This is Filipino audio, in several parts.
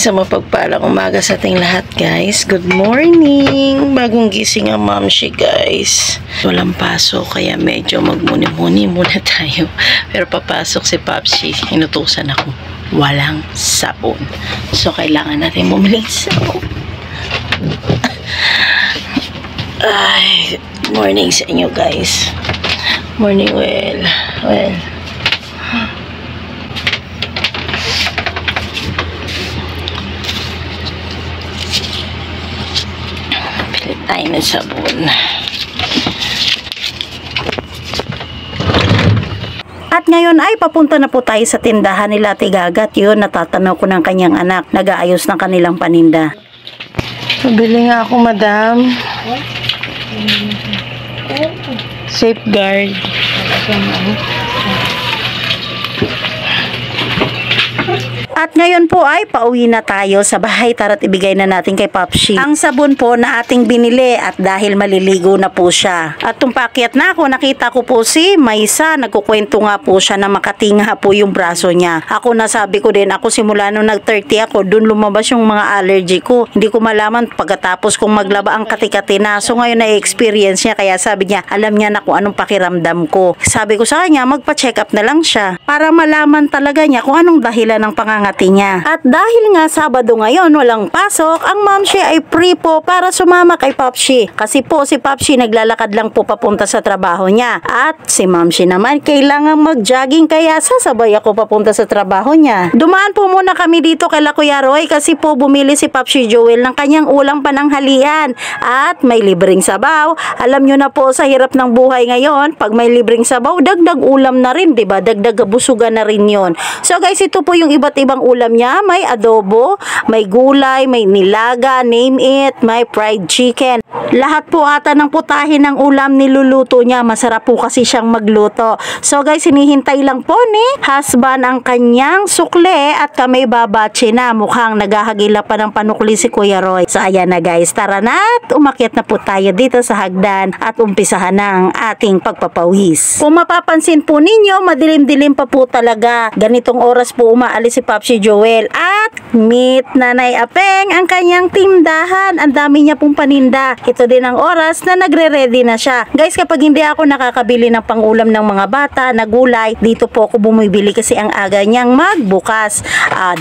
Sa mapagpalang umaga sa ating lahat, guys. Good morning. Bagong gising ang mamshi, guys. Walang pasok, kaya medyo magmuni-muni muna tayo. Pero papasok si Popshi, inutusan ako. Walang sabon. So, kailangan natin bumili sabon. Ay, morning sa inyo, guys. Morning, well. Pilit tayo ng sabon. At ngayon ay papunta na po tayo sa tindahan nila Ate Gagat. Yun, natatanaw ko ng kanyang anak. Nag-aayos ng kanilang paninda. Pabili nga ako, madam. Safeguard. At ngayon po ay pauwi na tayo sa bahay. Tara't ibigay na natin kay Popshi ang sabon po na ating binili, at dahil maliligo na po siya. At tumpakyat na ako, nakita ko po si Maisa. Nagkukwento nga po siya na makatinga po yung braso niya. Ako nasabi ko din, ako simula nung nag-30 ako, dun lumabas yung mga allergy ko. Hindi ko malaman pagkatapos kong maglaba ang kati-kati na. So ngayon na-experience niya, kaya sabi niya, alam niya na kung anong pakiramdam ko. Sabi ko sa kanya, magpa-check up na lang siya para malaman talaga niya kung anong dahilan ng pangangati niya. At dahil nga Sabado ngayon, walang pasok, ang mamshi ay free po para sumama kay Popshi. Kasi po si Popshi naglalakad lang po papunta sa trabaho niya. At si mamshi naman kailangan mag-jogging, kaya sasabay ako papunta sa trabaho niya. Dumaan po muna kami dito kay Kuya Roy kasi po bumili si Popshi Joel ng kanyang ulang pananghalian. At may libreng sabaw. Alam nyo na po sa hirap ng buhay ngayon, pag may libreng sabaw, dagdag ulam na rin, diba? Dagdag busugan na rin yon. So guys, ito po yung iba't ibang ulam niya. May adobo, may gulay, may nilaga, name it, may fried chicken. Lahat po ata ng putahe ng ulam niluluto niya. Masarap po kasi siyang magluto. So guys, hinihintay lang po ni husband ang kanyang sukle at kami babache na. Mukhang naghahagila pa ng panukli si Kuya Roy. So ayan na guys, tara na at umakyat na po tayo dito sa hagdan at umpisahan na ang ating pagpapawis. Kung mapapansin po ninyo, madilim-dilim pa po talaga. Ganitong oras po umaalis si Popshi Joel at meet Nanay Apeng ang kanyang tindahan. Ang dami niya pong paninda. Ito din ang oras na nagre-ready na siya. Guys, kapag hindi ako nakakabili ng pangulam ng mga bata na gulay, dito po ako bumibili kasi ang aga niyang magbukas.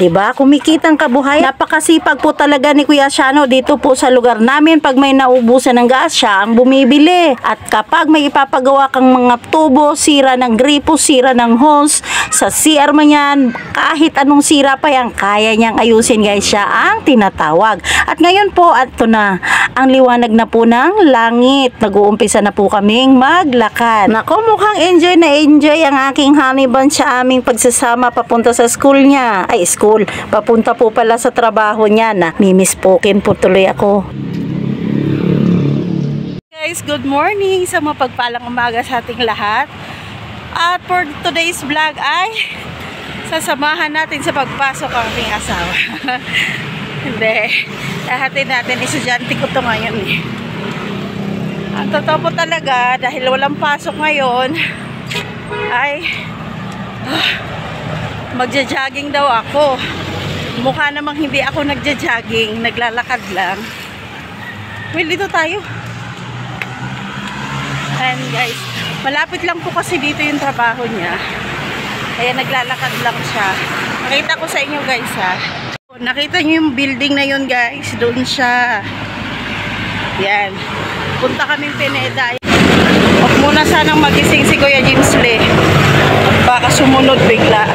Diba? Kumikitang kabuhay. Napakasipag po talaga ni Kuya Shano dito po sa lugar namin. Pag may naubusan ng gas, siya ang bumibili. At kapag may ipapagawa kang mga tubo, sira ng gripo, sira ng hose, sa CR man yan, kahit anong sira pa yan, kaya niyang ayusin guys, siya ang tinatawag. At ngayon po, ato na, ang liwanag na po ng langit. Nag-uumpisa na po kaming maglakad. Naku, mukhang enjoy na enjoy ang aking honey bun sa aming pagsasama papunta sa school niya. Ay, school. Papunta po pala sa trabaho niya na mimispokin po tuloy ako. Guys, good morning sa mapagpalang umaga sa ating lahat. At for today's vlog ay sasamahan natin sa pagpasok ang ating asawa. Hindi. Lahatin natin. Estudyante ko to ngayon eh. Ang totoo po talaga, dahil walang pasok ngayon, ay magja-jogging daw ako. Mukha namang hindi ako nagja-jogging. Naglalakad lang. Well, dito tayo. And guys, malapit lang po kasi dito yung trabaho niya. Kaya naglalakad lang siya. Nakita ko sa inyo guys ha. Nakita nyo yung building na yun guys. Doon siya. Yan. Punta kaming Pineda. Huwag muna sanang magising si Kuya James Lee. Baka sumunod bigla.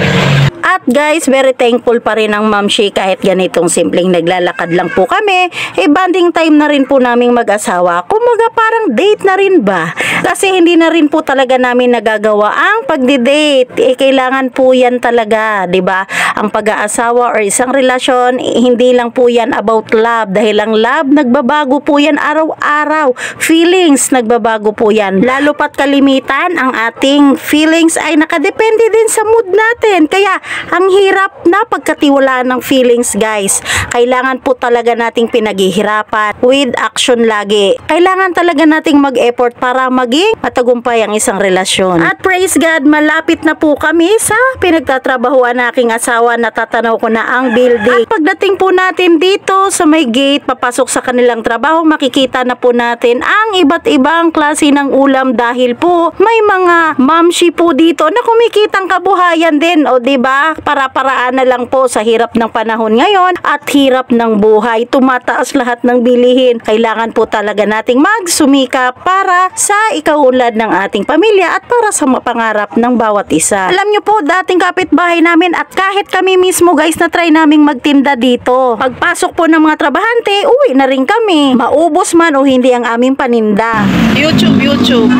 At guys, very thankful pa rin ang mamshi kahit ganitong simpleng naglalakad lang po kami. Bonding time na rin po naming mag-asawa. Kumaga parang date na rin ba? Kasi hindi na rin po talaga namin nagagawa ang pagdi-date. Kailangan po yan talaga, 'di ba? Ang pag-aasawa or isang relasyon, hindi lang po yan about love. Dahil ang love, nagbabago po yan araw-araw. Feelings, nagbabago po yan. Lalo pat kalimitan, ang ating feelings ay nakadepende din sa mood natin. Kaya Ang hirap na pagkatiwalaan ng feelings, guys. Kailangan po talaga nating pinaghihirapan with action lagi. Kailangan talaga nating mag-effort para maging matagumpay ang isang relasyon. At praise God, malapit na po kami sa pinagtatrabahuan ng aking asawa. Natatanaw ko na ang building. At pagdating po natin dito sa may gate, papasok sa kanilang trabaho, makikita na po natin ang iba't ibang klase ng ulam dahil po may mga mamshi po dito na kumikitang kabuhayan din. O diba? Para-paraan na lang po sa hirap ng panahon ngayon at hirap ng buhay. Tumataas lahat ng bilihin. Kailangan po talaga nating magsumika para sa ikaunlad ng ating pamilya at para sa pangarap ng bawat isa. Alam nyo po, dating kapitbahay namin at kahit kami mismo guys na try naming magtinda dito. Pagpasok po ng mga trabahante, uwi na rin kami. Maubos man o hindi ang aming paninda. YouTube.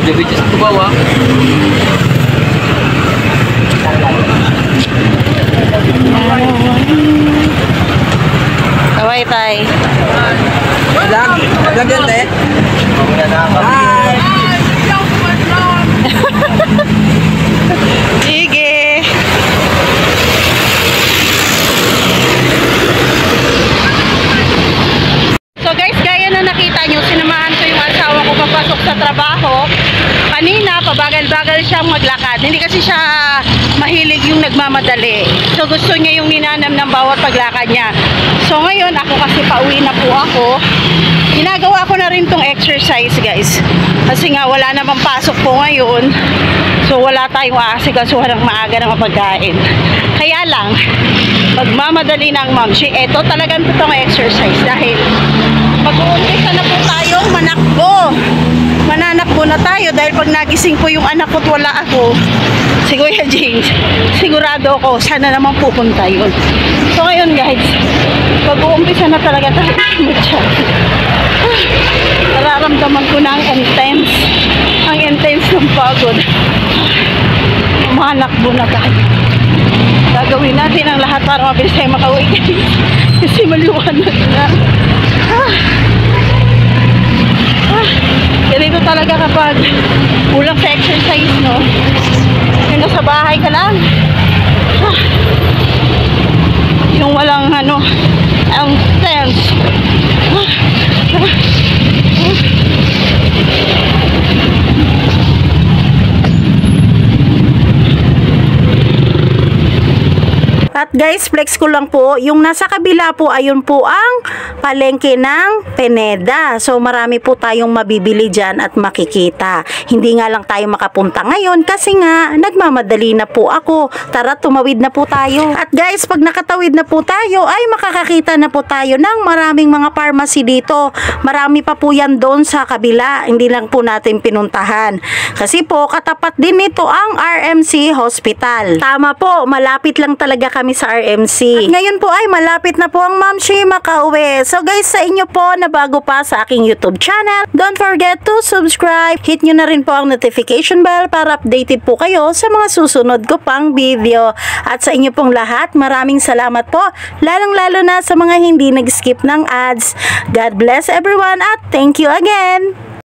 Video sa bawah. Kaway tay. Vlog yan, te. Hi. Sige. So guys, gaya na nakita nyo, sinamahan ko yung asawa ko papasok sa trabaho. Kanina, pabagal-bagal siyang maglakad. Hindi kasi siya mahilig yung nagmamadali. So gusto niya yung ninanam ng bawat paglakad niya. So ngayon, ako kasi pauwi na po ako. Ginagawa ko na rin tong exercise guys. Kasi nga wala namang pasok po ngayon. So wala tayong aasikasuhan ng maaga ng pagkain. Kaya lang, magmamadali ng mamshi. Ito talagang totoong exercise dahil mag-uumpisa na po tayong manakbo. Mananakbo na tayo dahil pag nagising po yung anak ko at wala ako, si Kuya James, sigurado ako sana naman pupunta yun. So ngayon guys, mag-uumpisa na talaga tayo mag-chat. Nararamdaman ko na ang intense ng pagod. Manakbo na tayo. Gagawin natin ang lahat para mabilis tayo makauwi kasi maliwanag na. Ganito talaga kapag kulang sa exercise, no? Yung nasa bahay ka lang. Yung walang ang tense. At guys, flex ko lang po, yung nasa kabila po, ayun po ang palengke ng Pineda. So marami po tayong mabibili dyan at makikita. Hindi nga lang tayo makapunta ngayon kasi nga nagmamadali na po ako. Tara, tumawid na po tayo. At guys, pag nakatawid na po tayo, ay makakakita na po tayo ng maraming mga pharmacy dito. Marami pa po yan doon sa kabila. Hindi lang po natin pinuntahan. Kasi po, katapat din nito ang RMC Hospital. Tama po, malapit lang talaga kami sa RMC. At ngayon po ay malapit na po ang mamshi makauwi. So guys, sa inyo po na bago pa sa aking YouTube channel, don't forget to subscribe. Hit nyo na rin po ang notification bell para updated po kayo sa mga susunod ko pang video. At sa inyo pong lahat, maraming salamat po. Lalong-lalo na sa mga hindi nag-skip ng ads. God bless everyone at thank you again.